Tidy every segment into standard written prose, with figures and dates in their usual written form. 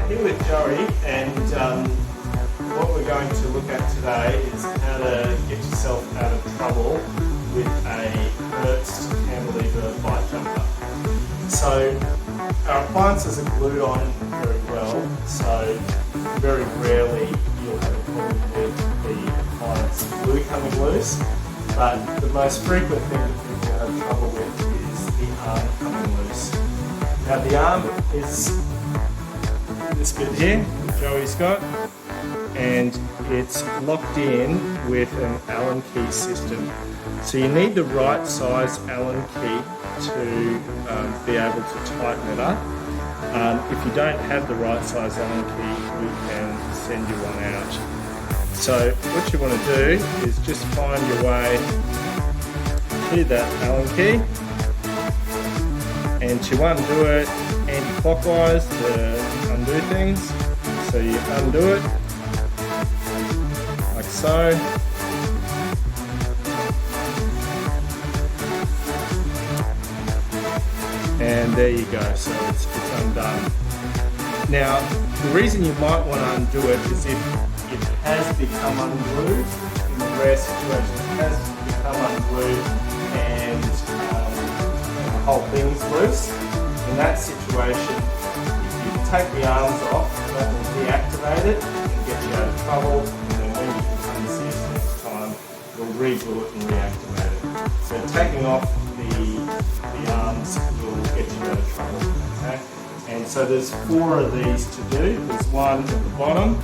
here with Joey, and what we're going to look at today is how to get yourself out of trouble with a Herbst cantilever bike jumper. So our appliances are glued on very well, so very rarely you'll have a problem with the appliance glue coming loose, but the most frequent thing that people have trouble with is the arm coming loose. Now the arm is this bit here that Joey's got, and it's locked in with an Allen key system. So you need the right size Allen key to be able to tighten it up. If you don't have the right size Allen key, we can send you one out. So what you want to do is just find your way to that Allen key, and to undo it anti-clockwise to undo things. So you undo it like so, and there you go. So it's undone. Now the reason you might want to undo it is if it has become unglued. In the rare situation, it has become unglued and the whole thing's loose. In that situation, if you take the arms off, that will deactivate it and get you out of trouble, and then when you come to see us next time, we'll re-glue it and reactivate it. So taking off the arms will get you out of trouble. Okay? And so there's 4 of these to do. There's one at the bottom.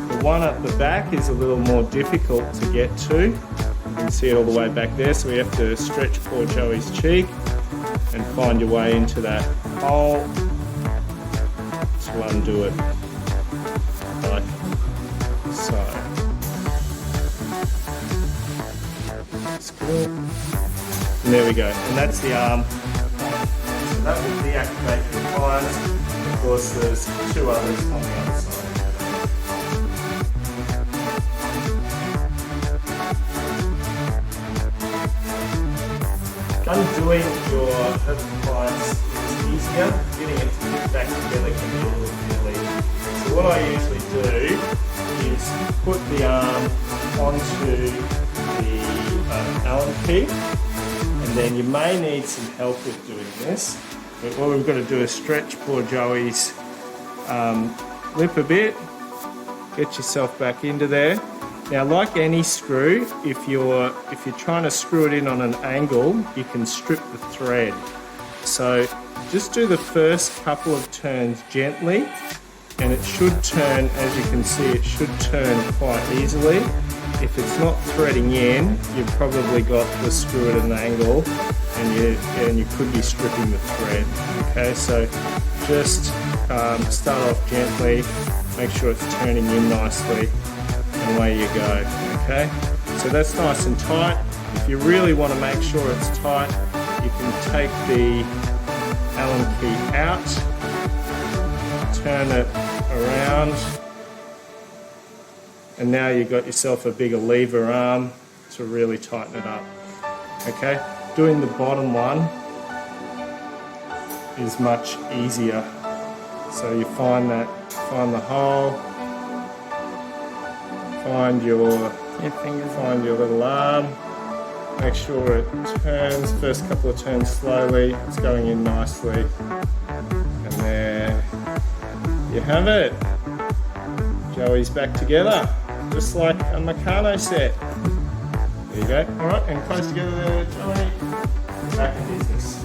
The one at the back is a little more difficult to get to. You can see it all the way back there, so we have to stretch poor Joey's cheek and find your way into that hole to undo it, like so. That's cool. And there we go, and that's the arm. So that will deactivate the appliance. Of course, there's 2 others on the other side. Undoing your Herbst appliance is easier. Getting it to fit back together can be a little fiddly. So what I usually do is put the arm onto the Allen key, and then you may need some help with doing this. But what we've got to do is stretch poor Joey's lip a bit, get yourself back into there. Now, like any screw, if you're trying to screw it in on an angle, you can strip the thread. So just do the first couple of turns gently, and it should turn, as you can see, it should turn quite easily. If it's not threading in, you've probably got the screw at an angle, and you could be stripping the thread. Okay, so just start off gently, make sure it's turning in nicely, and away you go. Okay, so that's nice and tight. If you really want to make sure it's tight, you can take the Allen key out, turn it around, and now you've got yourself a bigger lever arm to really tighten it up. Okay, doing the bottom one is much easier. So you find the hole, find your little arm, make sure it turns, first couple of turns slowly, it's going in nicely, and there you have it. Joey's back together, just like a Meccano set. There you go. Alright, and close together there, Joey. Back in business.